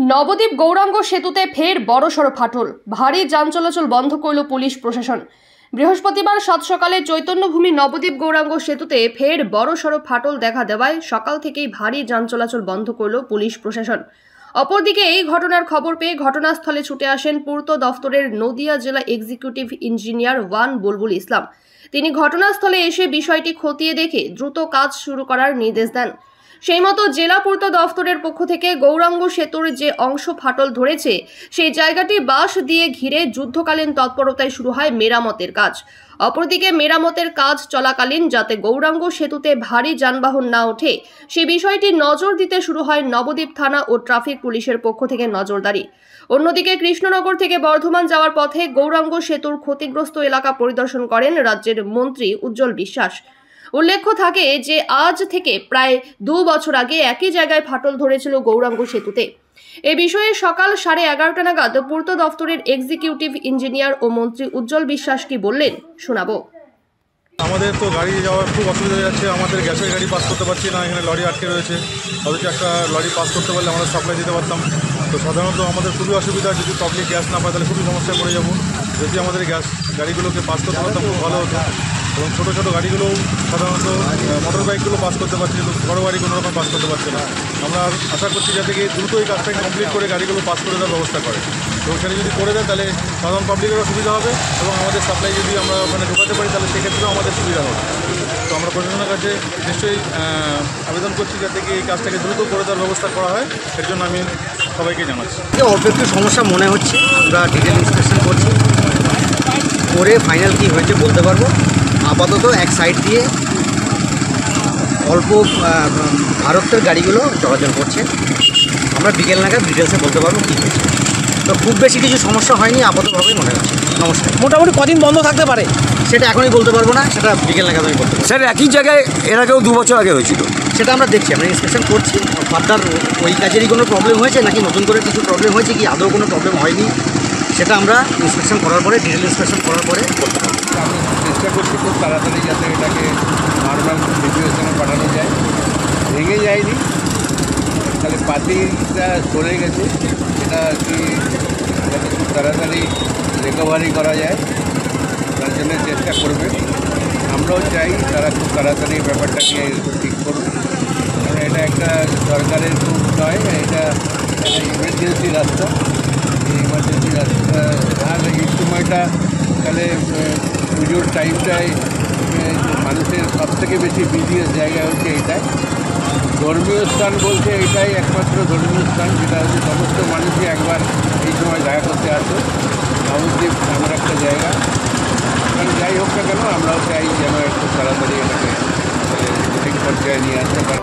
নবদ্বীপ গৌরাঙ্গ সেতুতে ফের বড়সড় ফাটল, ভারী যান চলাচল বন্ধ করল পুলিশ প্রশাসন। বৃহস্পতিবার সাত সকালে চৈতন্যভূমি নবদ্বীপ গৌরাঙ্গ সেতুতে ফের বড়সড় ফাটল দেখা দেওয়ায় সকাল থেকেই ভারী যান চলাচল বন্ধ করল পুলিশ প্রশাসন। অপরদিকে এই ঘটনার খবর পেয়ে ঘটনাস্থলে ছুটে আসেন পূর্ত দফতরের নদিয়া জেলা এক্সিকিউটিভ ইঞ্জিনিয়ার বুলবুল ইসলাম। তিনি ঘটনাস্থলে এসে বিষয়টি খতিয়ে দেখে দ্রুত কাজ শুরু করার নির্দেশ দেন। সেই মতো জেলা পূর্ত দফতরের পক্ষ থেকে গৌরাঙ্গ সেতুর যে অংশ ফাটল ধরেছে সেই জায়গাটি বাঁশ দিয়ে ঘিরে যুদ্ধকালীন তৎপরতায় শুরু হয় মেরামতের কাজ। অপরদিকে মেরামতের কাজ চলাকালীন যাতে গৌরাঙ্গ সেতুতে ভারী যানবাহন না ওঠে সেই বিষয়টি নজর দিতে শুরু হয় নবদ্বীপ থানা ও ট্রাফিক পুলিশের পক্ষ থেকে নজরদারি। অন্যদিকে কৃষ্ণনগর থেকে বর্ধমান যাওয়ার পথে গৌরাঙ্গ সেতুর ক্ষতিগ্রস্ত এলাকা পরিদর্শন করেন রাজ্যের মন্ত্রী উজ্জ্বল বিশ্বাস। উল্লেখ্য থাকে যে আজ থেকে প্রায় 2 বছর আগে একই জায়গায় ফাটল ধরেছিল গৌরাঙ্গ সেতুতে। এ বিষয়ে সকাল 11:30 নাগাদ পূর্ত দফতরের এক্সিকিউটিভ ইঞ্জিনিয়ার ও মন্ত্রী উজ্জ্বল বিশ্বাস কি বললেন শোনাবো। আমাদের তো গাড়ি যাওয়ার খুব অসুবিধা হয়ে যাচ্ছে। আমাদের গ্যাসের গাড়ি পাস করতে পারছি না, এখানে লরি আটকে রয়েছে। অথচ একটা লরি পাস করতে পারলে আমরা সাপ্লাই দিতে পারতাম। তো সাধারণত আমাদের খুবই অসুবিধা, যদি পাবলিক গ্যাস না পায় তাহলে খুবই সমস্যায় পড়ে যাবো। যদি আমাদের গ্যাস গাড়িগুলোকে পাস করতে পারতাম খুব ভালো হতো। এবং ছোটো ছোটো গাড়িগুলো সাধারণত মোটর বাইকগুলো পাস করতে পারছে, কিন্তু বড় গাড়ি কোনো রকম পাস করতে পারছে না। আমরা আশা করছি যাতে কি দ্রুত এই কাজটাকে কমপ্লিট করে গাড়িগুলো পাস করে দেওয়ার ব্যবস্থা করে। তো সেটা যদি করে দেয় তাহলে সাধারণ পাবলিকেরও সুবিধা হবে এবং আমাদের সাপ্লাই যদি আমরা ওখানে ঢোকাতে পারি তাহলে সেক্ষেত্রেও আমাদের সুবিধা হবে। তো আমরা প্রশাসনের কাছে নিশ্চয়ই আবেদন করছি যাতে কি এই কাজটাকে দ্রুত করে দেওয়ার ব্যবস্থা করা হয়। এর জন্য আমি সবাইকে জানাচ্ছি। অল্প একটু সমস্যা মনে হচ্ছে, আমরা ডিটেল ইন্সপেকশন করছি, করে ফাইনাল কী হয়েছে বলতে পারবো। আপাতত এক সাইড দিয়ে অল্প ভারতের গাড়িগুলো চলাচল করছে, আমরা বিকেল নাগাদ ডিটেলসে বলতে পারবো কী হয়েছে। তো খুব বেশি কিছু সমস্যা হয়নি আপাততভাবেই মনে হচ্ছে। নমস্কার। মোটামুটি কদিন বন্ধ থাকতে পারে সেটা এখনই বলতে পারবো না, সেটা বিকেল নাগাদ আমি বলতে পারবো। স্যার একই জায়গায় এর আগেও 2 বছর আগে হয়েছিল, সেটা আমরা দেখছি, আমরা ইন্সপেকশন করছি। ফার্দার ওই কাজেরই কোনো প্রবলেম হয়েছে নাকি নতুন করে কিছু প্রবলেম হয়েছে কি আদৌ কোনো প্রবলেম হয়নি সেটা আমরা ইন্সপেকশন করার পরে, ডিটেল ইন্সপেকশন করার পরে বলতে পারবো। আমি চেষ্টা করছি খুব তাড়াতাড়ি যাতে এটাকে নর্মাল সিচুয়েশনে পাঠানো যায়। ভেঙে যায়নি, তাহলে পাতিটা সরে গেছে, এটা আর কি যাতে খুব তাড়াতাড়ি রিকভারি করা যায় তার জন্য চেষ্টা করবে। আমরাও চাই তারা খুব তাড়াতাড়ি ব্যাপারটাকে ঠিক করুন, কারণ এটা একটা সরকারের খুব নয়, এটা একটা ইমার্জেন্সি রাস্তা। এই ইমার্জেন্সি রাস্তা আর এই সময়টা তাহলে পুজোর টাইমটায় মানুষের সবথেকে বেশি বিজিয়েস্ট জায়গা হচ্ছে এইটাই। ধর্মীয় স্থান বলতে এটাই একমাত্র ধর্মীয় স্থান যেটা হচ্ছে সমস্ত মানুষই একবার এই সময় দেখা করতে আসে। নবদ্বীপ এমন একটা জায়গা, কারণ যাই হোক না কেন আমরাও চাই যেন একটু তাড়াতাড়ি এটাকে ঠিক পর্যায়ে নিয়ে আসতে পারে।